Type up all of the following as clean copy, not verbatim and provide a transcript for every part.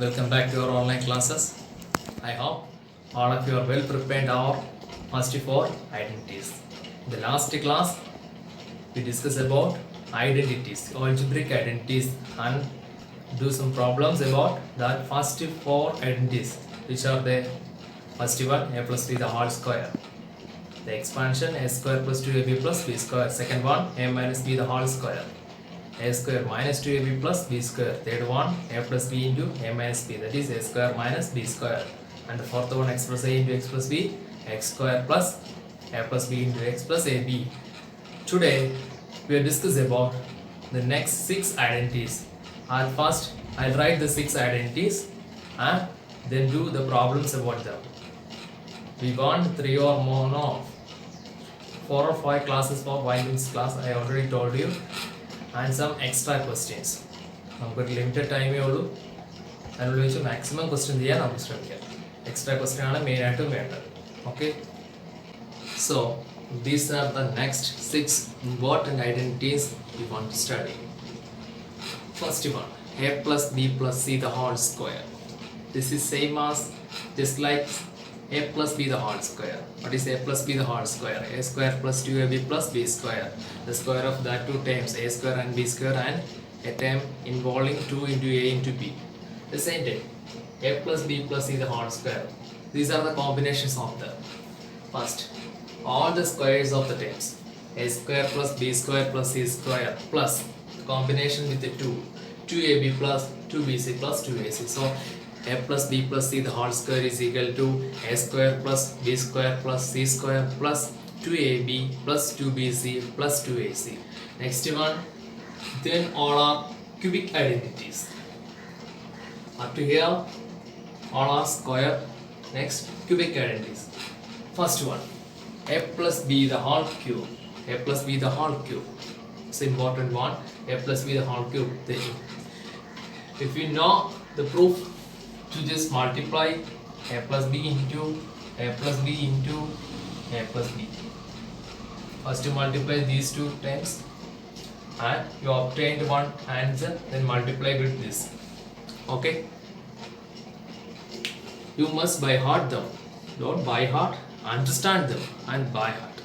welcome back to our online classes. I hope all of you are well prepared our first four identities. In the last class, we discussed about identities, algebraic identities, and do some problems about that first four identities, which are the first one a plus b the whole square, the expansion a square plus 2ab plus b square, second one a minus b the whole square, a square minus 2ab plus b square, third one a plus b into a minus b, that is a square minus b square, and the fourth one x plus a into x plus b, x square plus a plus b into x plus ab. Today we are discussing about the next six identities. At first I'll write the six identities and then do the problems about them. We want three or more, no, 4 or 5 classes for bindings class, I already told you, and some extra questions. നമുക്കൊരു limited ടൈമേ ഉള്ളൂ, അതിനുള്ളിൽ വെച്ച് maximum question ചെയ്യാൻ നമുക്ക് ശ്രമിക്കാം. Extra question ആണ് മെയിനായിട്ടും വേണ്ടത്. Okay, so these are the next 6 important identities we want to study. First one, a plus b plus c the whole square. This is same as just like a plus b the whole square. What is a plus b the whole square? A square plus 2ab plus b square. The square of that two terms, a square and b square, and a term involving 2 into a into b. The same thing, a plus b plus c the whole square. These are the combinations of the first all the squares of the terms. A square plus b square plus c square plus the combination with the 2ab plus 2bc plus 2ac. So a plus b plus c the whole square is equal to a square plus b square plus c square plus 2ab plus 2bc plus 2ac. Next one, then all are cubic identities. Up to here all are square. Next, cubic identities. First one, a plus b the whole cube. A plus b the whole cube. It's important one. A plus b the whole cube. Then, if you know the proof, to just multiply a plus b into a plus b into a plus b. First you multiply these two terms and you obtained one answer, then multiply with this. Okay, you must by heart them. Don't by heart, understand them and by heart.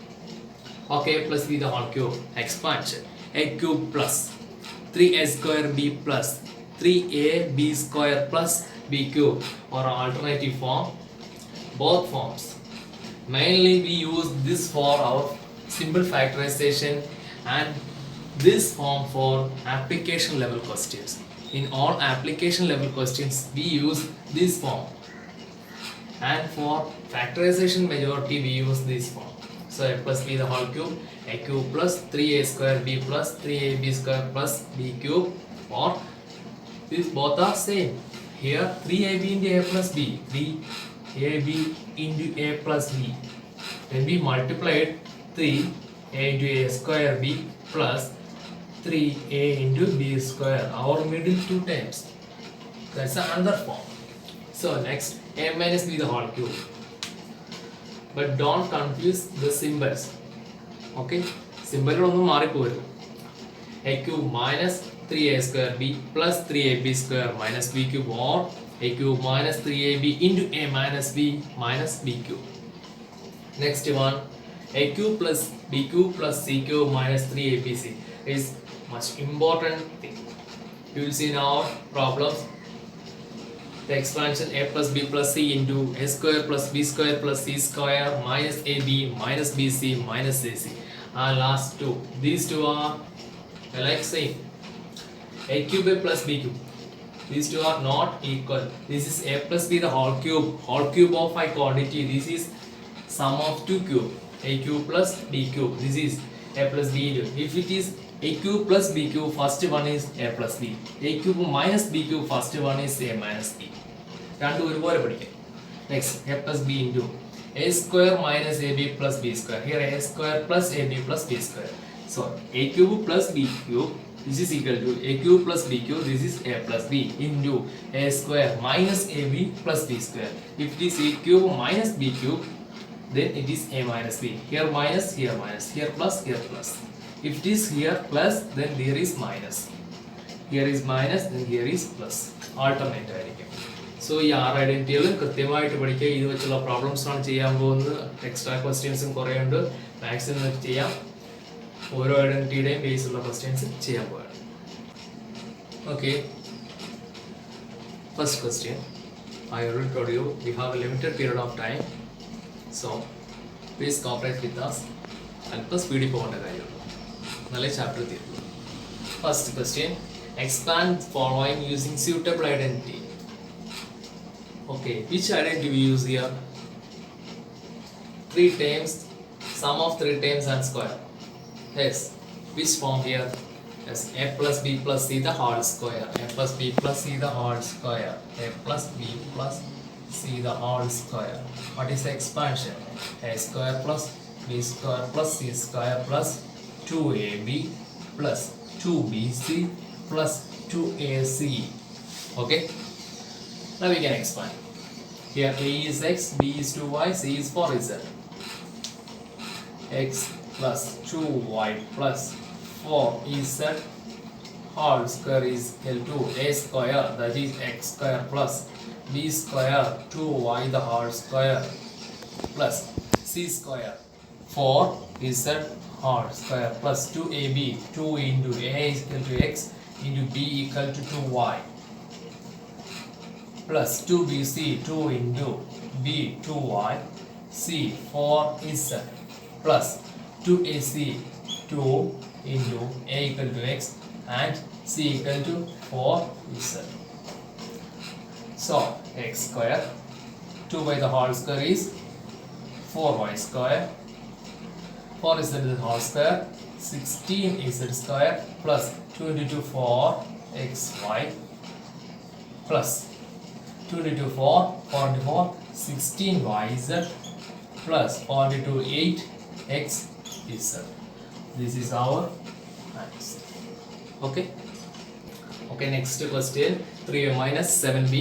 Okay, a plus b the whole cube. Expansion, a cube plus 3a square b plus 3ab square plus b cube, or alternative form, both forms. Mainly we use this for our simple factorization and this form for application level questions. In all application level questions we use this form, and for factorization majority we use this form. So a plus b the whole cube, a cube plus 3a square b plus 3ab square plus b cube, or these both are same. Here 3ab into a plus b, 3ab into a plus b. When we multiplied 3a into a square b plus 3a into b square, our middle two terms. That's another form. So next, a minus b the whole cube. But don't confuse the symbols. Okay, symbol ഒന്നും മാറിപ്പോകരുത്. A cube minus 3a square b plus 3ab square minus b cube, or a cube minus 3ab into a minus b minus b cube. Next one, a cube plus b cube plus c cube minus 3abc is much important thing. You will see in our problems the expansion a plus b plus c into a square plus b square plus c square minus ab minus bc minus ac. And last two, these two are like same. A cube a plus b cube, these two are not equal. This is a plus b the whole cube of a quantity. This is sum of two cube, a cube plus b cube. This is a plus b into, if it is a cube plus b cube, first one is a plus b. A cube minus b cube, first one is a minus b. രണ്ടും ഒരുപോലെ പഠിക്കാം. Next, a plus b into a square minus ab plus b square. Here a square plus ab plus b square. So a cube plus b cube, this is equal to a cube plus b cube, this is a plus b into a square minus ab plus b square. If it is a cube minus b cube, then it is a minus b. Here minus, here minus, here plus, here plus. If it is here plus, then there is minus. Here is minus, then here is plus. Alternate ആയിരിക്കും. So ഈ 6 ഐഡന്റിറ്റികൾ കൃത്യമായിട്ട് പഠിക്കുക. ഇത് വെച്ചുള്ള problems ആണ് ചെയ്യാൻ പോകുന്നത്. Extra ക്വസ്റ്റ്യൻസും കുറേ ഉണ്ട്. മാക്സിമം ചെയ്യാം. ഓരോ ഐഡന്റിറ്റിയുടെയും ബേസുള്ള ക്വസ്റ്റ്യൻസ് ചെയ്യാൻ പോവുകയാണ്. Okay, first question. I already told you we have a limited period of time, so please cooperate with us. അല്പം സ്പീഡിൽ പോകേണ്ട കാര്യമുള്ളൂ, നല്ല ചാപ്റ്റർ തീർന്നു. First question, expand following using suitable identity. Okay, which identity we use here? 3 terms, sum of 3 terms and square. Yes, which form here? Yes, a plus b plus c the whole square. A plus b plus c the whole square. A plus b plus c the whole square. What is the expansion? A square plus b square plus c square plus 2ab plus 2bc plus 2ac. Okay, now we can expand. Here a is x, b is 2y, c is 4z. X plus 2y plus 4z whole square is equal to a square, that is x square plus b square 2y the whole square plus c square 4z whole square plus 2ab, 2 into a is equal to x into b equal to 2y plus 2bc, 2 into b 2y, c 4z plus 2ac, 2 into a equal to x and c equal to 4z. So x square 2y the whole square is 4y square, 4z the whole square 16z square plus 2 into 2 4xy plus 2 into 4 4 into 4 16yz plus 4 into 8xz. This is our answer. Okay, next question. 3a minus 7b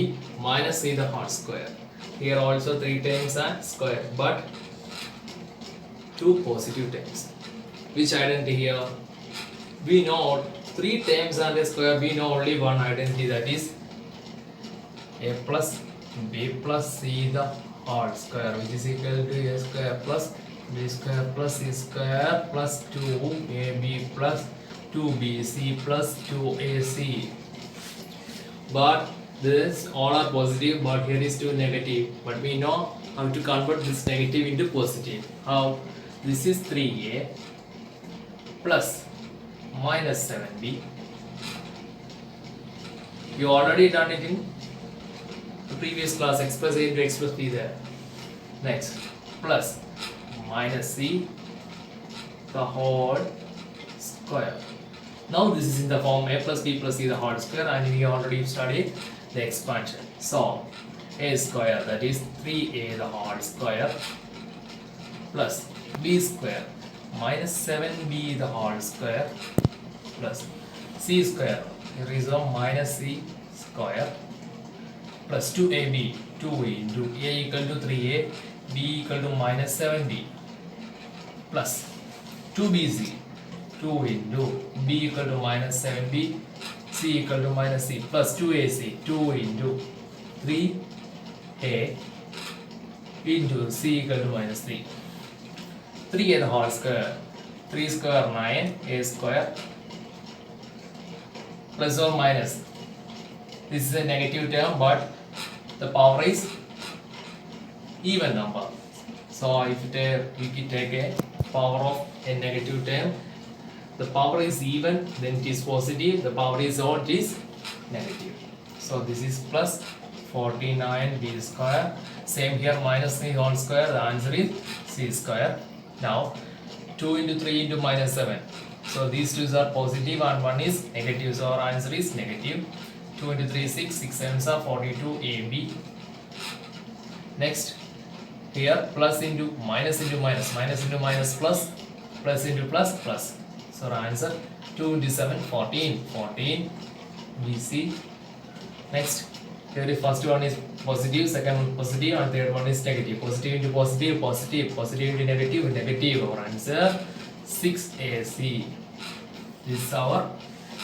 minus c the whole square. Here also 3 terms are square but 2 positive terms. Which identity here? We know 3 terms and a square. We know only one identity, that is a plus b plus c the whole square, which is equal to a square plus b square plus c square plus 2ab plus 2bc plus 2ac. But this all are positive, but here is 2 negative. But we know how to convert this negative into positive. How? This is 3a plus minus 7b. You already done it in the previous class. Express a into x plus b there. Next, plus minus c the whole square. Now this is in the form a plus b plus c the whole square, and we already studied the expansion. So a square, that is 3a the whole square plus b square minus 7b the whole square plus c square, here is a minus c square plus 2ab, 2 into a equal to 3a, b equal to minus 7b plus 2bc, 2 into b equal to minus 7b, c equal to minus c plus 2ac, 2 into 3a into c equal to minus 3. 3a the whole square, 3 square 9, a square plus or minus. This is a negative term, but the power is even number. So if we take a power of a negative term, the power is even, then it is positive. The power is odd, it is negative. So this is plus 49b square. Same here, minus the whole square. The answer is c square. Now 2 into 3 into minus 7. So these two are positive and one is negative. So our answer is negative. 2 into 3 6, 6 7s are 42ab. Next, here plus into minus into minus, minus into minus plus, plus into plus plus. So our answer 2 into 7 14, 14 BC. Next, here the first one is positive, second one positive, and third one is negative. Positive into positive, positive, positive into negative, negative. Our answer 6ac. This is our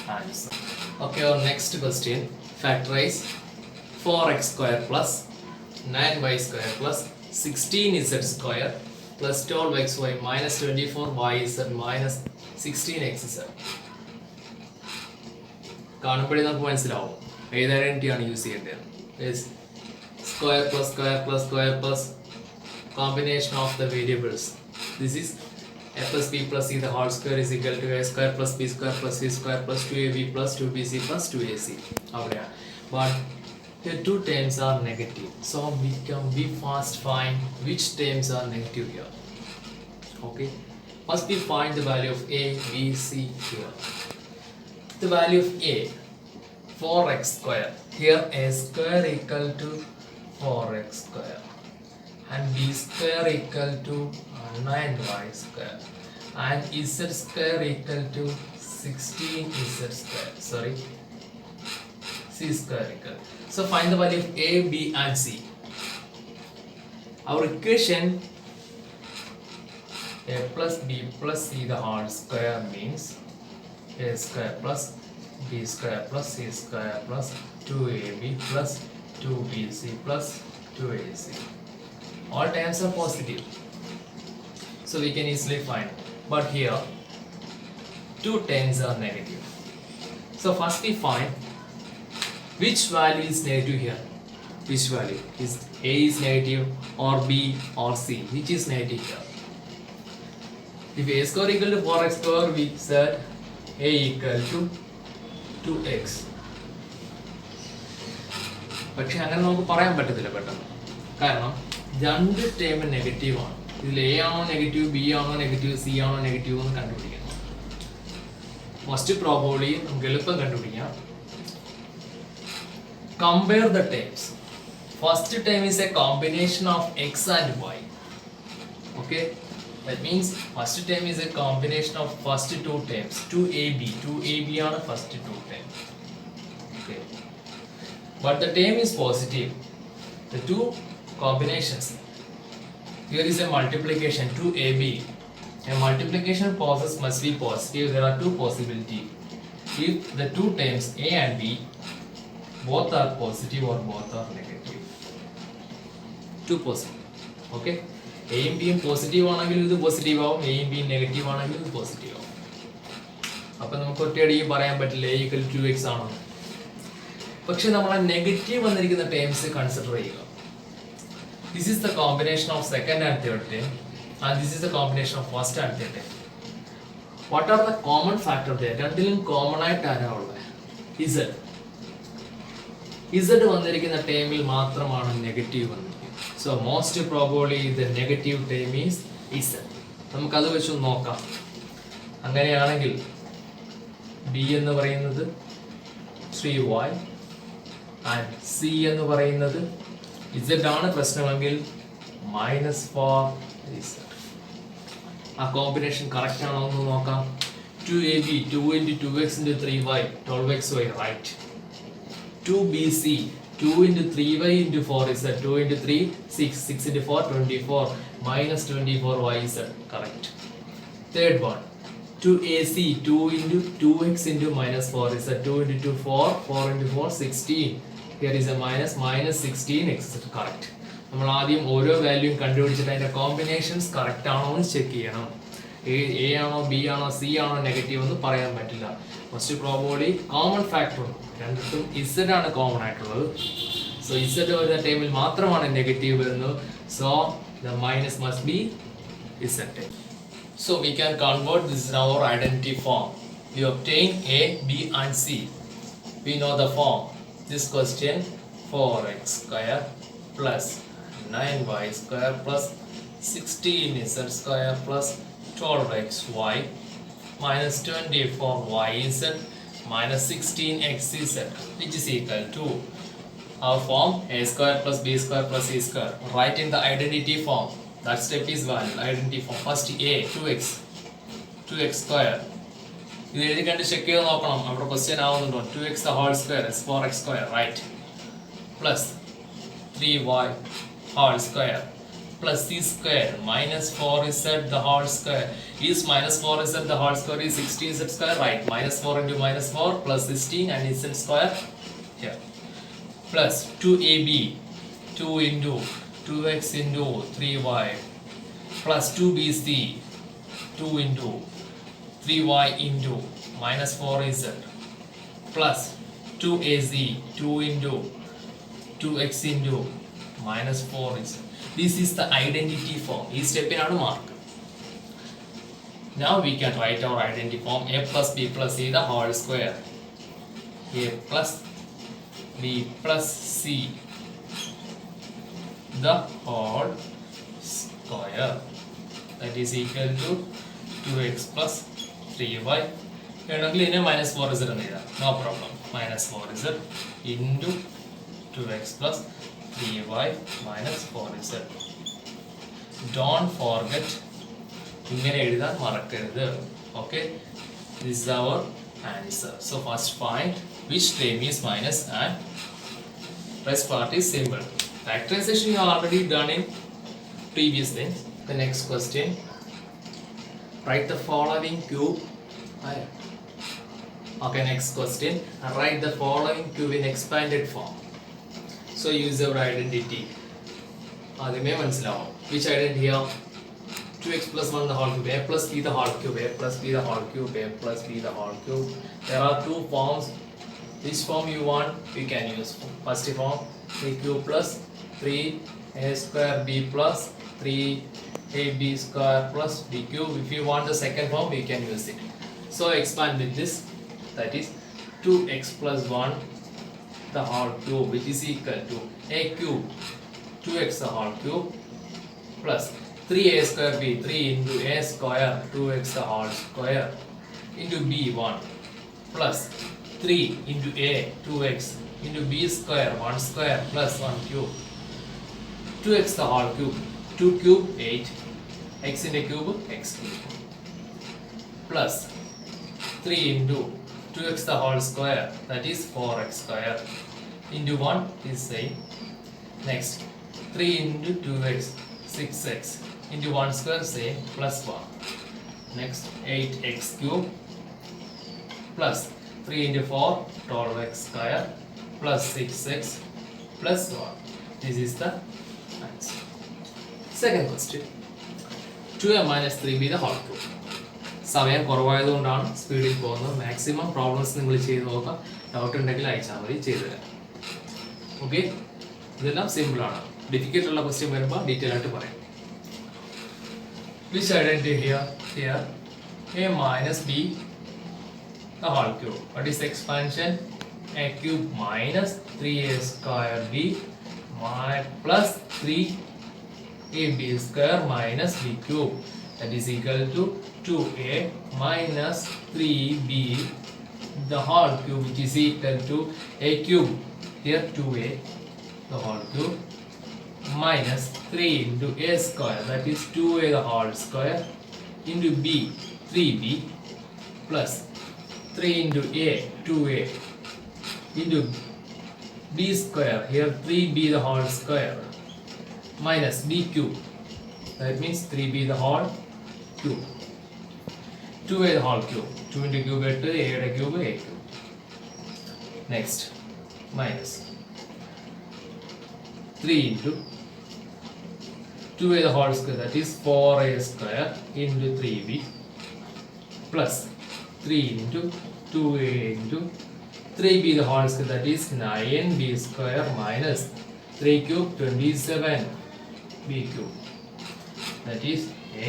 answer. Okay, our next question. Factorize 4x square plus 9y square plus 16z square plus 12xy minus 24yz minus 16xz. കാണുമ്പോഴേ നമുക്ക് മനസ്സിലാവും ഏത് ഐഡന്റിറ്റിയാണ് use ചെയ്യേണ്ടത്. Square plus square plus square plus combination of the variables. This is a plus b plus c the whole square is equal to a square plus b square plus c square plus 2ab plus 2bc plus 2ac. But the two terms are negative, so we first find which terms are negative here. Okay, first we find the value of a, b, c here. The value of a 4x square, here a square equal to 4x square and b square equal to 9y square and z square equal to 16z square, sorry, c square equal. So find the value of a, b and c. Our equation a plus b plus c the whole square means a square plus b square plus c square plus 2ab plus 2bc plus 2ac. All terms are positive, so we can easily find. But here, two terms are negative. So first we find which value is negative here. Which value is a is negative or b or c? Which is negative here? If a square equal to 4x square, we said a equal to 2x. പക്ഷെ അങ്ങനെ നമുക്ക് പറയാൻ പറ്റത്തില്ല പെട്ടെന്ന്, കാരണം രണ്ട് term negative ആണ്. ഇതിൽ എ ആണോ നെഗറ്റീവ്, ബി ആണോ നെഗറ്റീവ്, സി ആണോ നെഗറ്റീവ് എന്ന് കണ്ടുപിടിക്കണം. ഫസ്റ്റ് പ്രോബബിളി നമുക്ക് എളുപ്പം കണ്ടുപിടിക്കാം. Compare the terms. First term is a combination of X and Y. Okay, that means first term is a combination of first two terms. 2ab ആണ് first two terms. Okay, but the term is positive. The two combinations, here is a multiplication 2ab. A multiplication process must be positive. There are two possibilities. If the two terms a and b both are positive or both are negative. Two possible. Okay, എയും ബിയും positive ആണെങ്കിൽ ഇത് positive ആവും, എയും ബിയും negative ആണെങ്കിൽ ഇത് positive ആവും. അപ്പൊ നമുക്ക് ഒറ്റയടിക്ക് പറയാൻ പറ്റില്ല എ ഈക്വൽ ടു എക്സ് ആണെന്ന്. പക്ഷെ നമ്മൾ ആ നെഗറ്റീവ് വന്നിരിക്കുന്ന ടേംസ് കൺസിഡർ ചെയ്യുക. This is the combination of second and third term and this is the combination of first and third term. What are the common factor they? രണ്ടിലും common ആയിട്ട് ആരാ ഉള്ളത്? ഇസഡ്. ഇസഡ് വന്നിരിക്കുന്ന ടേമിൽ മാത്രമാണ് negative വന്നിരിക്കുന്നത്. So most probably the negative term is z. നമുക്കത് വെച്ച് നോക്കാം. അങ്ങനെയാണെങ്കിൽ b എന്ന് പറയുന്നത് 3y and c എന്ന് പറയുന്നത് z ആണ് പ്രശ്നമെങ്കിൽ -4z. ആ കോമ്പിനേഷൻ കറക്റ്റ് ആണോ എന്ന് നോക്കാം. 2ab 2 into 2x into 3y 12xy, right. 2bc 2 into 3y into 4 is 2 into 3 6 6 into 4 24 minus 24y is correct. Third one 2ac 2 into 2x into minus 4 is 2 into 2 4 4 into 4 16. Here is a minus 16x is correct. നമ്മൾ ആദ്യം ഓരോ വാല്യൂയും കണ്ടുപിടിച്ചിട്ട് അതിന്റെ combinations correct ആണോ എന്ന് check ചെയ്യണം. A ആണോ B ആണോ സി ആണോ നെഗറ്റീവ് എന്ന് പറയാൻ പറ്റില്ല. ഫസ്റ്റ് പ്രോബബിളി കോമൺ ഫാക്ടർ ഉണ്ട്, രണ്ടിടത്തും ഇസഡ് ആണ് കോമൺ ആയിട്ടുള്ളത്. സോ ഇസഡ് വരുന്ന ടൈമിൽ മാത്രമാണ് നെഗറ്റീവ് വരുന്നത്. So the minus must be Z. So we can convert this in our identity form. We obtain A B and C. We know the form. This question 4x square plus 9y square plus 16z square plus 12xy minus 24yz minus 16xz, which is equal to our form a square plus b square plus c square. Write in the identity form. That step is valid. Identity form. First a 2x square. ഇത് എഴുതി കണ്ട് check ചെയ്ത് നോക്കണം നമ്മുടെ question ആവുന്നുണ്ടോ. 2x the whole square is 4x square, right, plus 3y whole square plus c square minus 4z the whole square. Is minus 4z the whole square is 16z square, right. Minus 4 into minus 4 plus 16 and z square here. plus 2ab 2 into 2x into 3y plus 2bc 2 into 3y into minus 4z plus 2az 2 into 2x into minus 4z. This is the identity form. This step in mark. Now we can write our identity form a plus b plus c the whole square. A plus b plus c the whole square, that is equal to 2x plus 3y. Minus 4z, no problem. Minus 4z into 2x plus 3y minus 4z. Don't forget, okay, this is our answer. So first find which term is minus and rest part is simple. Factorization you have already done in previous things. The next question, write the following cube. Okay, next question, write the following cube in expanded form. So use our identity. Which identity here? 2x plus 1 the whole cube, a plus b the whole cube, a plus b the whole cube, a plus b the whole cube. There are two forms. Which form you want, we can use. First form, 3q plus 3a square b plus 3ab square plus b cube. If you want the second form, we can use it. So expand with this, that is 2x plus 1 the whole cube, which is equal to a cube 2x the whole cube plus 3a square b, 3 into a square 2x the whole square into b 1 plus 3 into a 2x into b square 1 square plus 1 cube 2x the whole cube, 2 cube 8, x in a cube x cube plus 3 into 2x the whole square, that is 4x square into 1 is same. Next 3 into 2x 6x into 1 square same plus 1. Next 8x cube plus 3 into 4 12x square plus 6x plus 1. This is the answer. Second question, 2a minus 3b the whole cube. സമയം കുറവായതുകൊണ്ടാണ് സ്പീഡിൽ പോകുന്നത്. Maximum problems നിങ്ങൾ ചെയ്ത് നോക്കുക. Doubt ഉണ്ടെങ്കിൽ അയച്ചാൽ മതി, ചെയ്തു തരാം. ഓക്കെ, ഇതെല്ലാം സിമ്പിളാണ്. ഡിഫിക്കൽട്ട് ഉള്ള ക്വസ്റ്റ്യൻ വരുമ്പോൾ ഡീറ്റെയിൽ ആയിട്ട് പറയാം. Which identity here? Here a minus b the whole cube. What is expansion? A cube minus 3a square b plus 3ab square minus b cube, that is equal to 2a minus 3b the whole cube, which is equal to a cube, here 2a the whole cube minus 3 into a square, that is 2a the whole square into b 3b plus 3 into a 2a into b square, here 3b the whole square minus b cube, that means 3b the whole cube, 2a the whole cube, 2 into cube 8, a cube a cube. Next minus 3 into 2a the whole square, that is 4a square into 3b plus 3 into 2a into 3b the whole square, that is 9b square minus 3 cube 27b cube, that is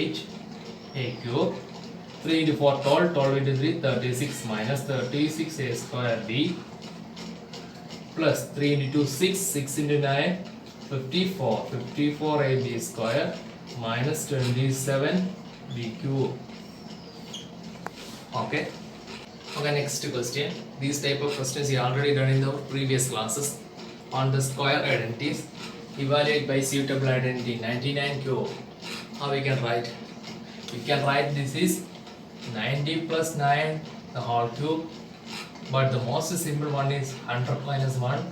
8a cube. 3 into 4 12, 12 into 3 36 minus 36a square b plus 3 into 2 6, 6 into 9 54, 54ab square minus 27b cube. Okay. Okay, next question. These type of questions you already done in the previous classes. On the square identities, evaluate by suitable identity 99 cube. How we can write? We can write this is 90 plus 9 the whole cube, but the most simple one is 100 minus 1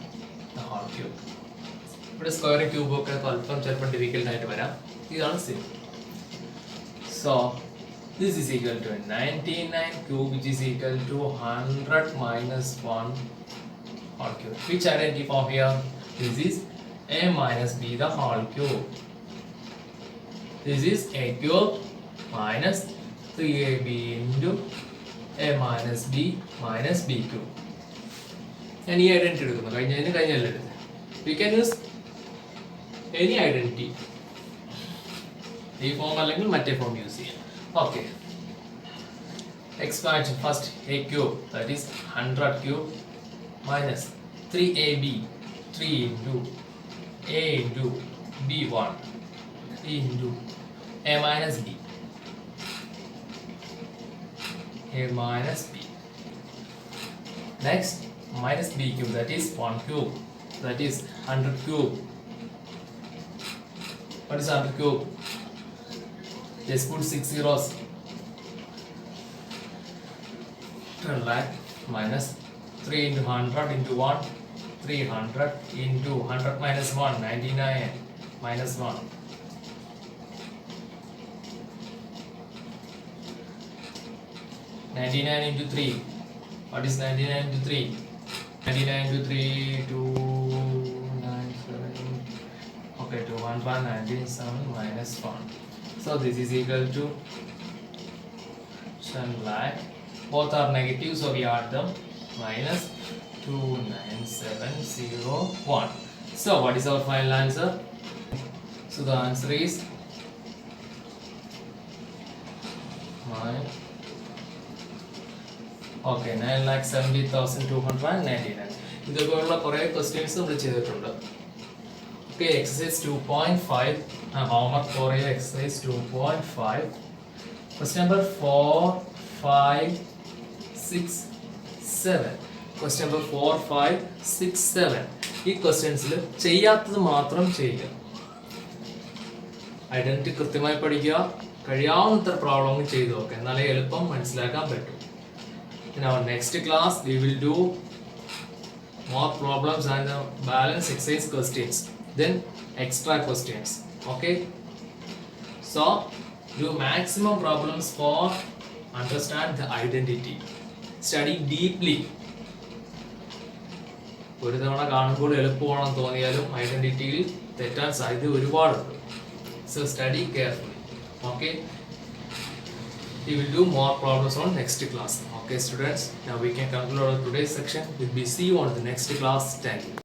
the whole cube. ഇവിടെ square cube ഒക്കെ അല്പം ചിലപ്പോൾ difficult ആയിട്ട് വരാം. ഇതാണ് simple. So this is equal to 99 cube, which is equal to 100 minus 1 whole cube. Which identity form here? This is a minus b the whole cube. This is a cube minus 3ab into a minus b cube. And ഈ identity എടുക്കുന്നു കഴിഞ്ഞല്ലേ എടുത്ത്. We can use any identity. ഈ form അല്ലെങ്കിൽ മറ്റേ form use ചെയ്യാം. Okay. Expansion first a cube, that is 100 cube minus 3ab, 3 into a into b1 into a minus b, next minus b cube, that is 1 cube, that is 100 cube. What is 100 cube? Just put 6 zeros. 10 lakh minus 3 into 100 into 1, 300 into 100 minus 1, 99 minus 1. 99 into 3. What is 99 into 3? 99 into 3, 297. Okay, 297 minus 1. So this is equal to 10 lakh. Both are negative, so we add them. Minus 29701. So what is our final answer? So the answer is 9,70,299. ഇതുപോലുള്ള കുറേ questions നമ്മൾ ചെയ്തിട്ടുണ്ട്. Okay, exercise 2.5 homework for exercise 2.5 question number 4, 5, 6, 7. Question number 4, 5, 6, 7. ഈ ക്വസ്റ്റ്യൻസിൽ ചെയ്യാത്തത് മാത്രം ചെയ്യുക. Identity കൃത്യമായി പഠിക്കുക, കഴിയാവുന്നത്ര പ്രോബ്ലം ചെയ്തു നോക്കുക, എന്നാലേ എളുപ്പം മനസ്സിലാക്കാൻ പറ്റും. In our next class we will do more problems and balance exercise questions, then extra questions. Okay, so do maximum problems for understand the identity. Study deeply. ഒരു തവണ കാണുമ്പോൾ എളുപ്പമാണെന്ന് തോന്നിയാലും ഐഡന്റിറ്റിയിൽ തെറ്റാൻ സാധ്യത ഒരുപാടുണ്ട്. So study carefully. Okay, we will do more problems on next class. Okay students, now we can conclude our today's section. We will see you on the next class. Thank you.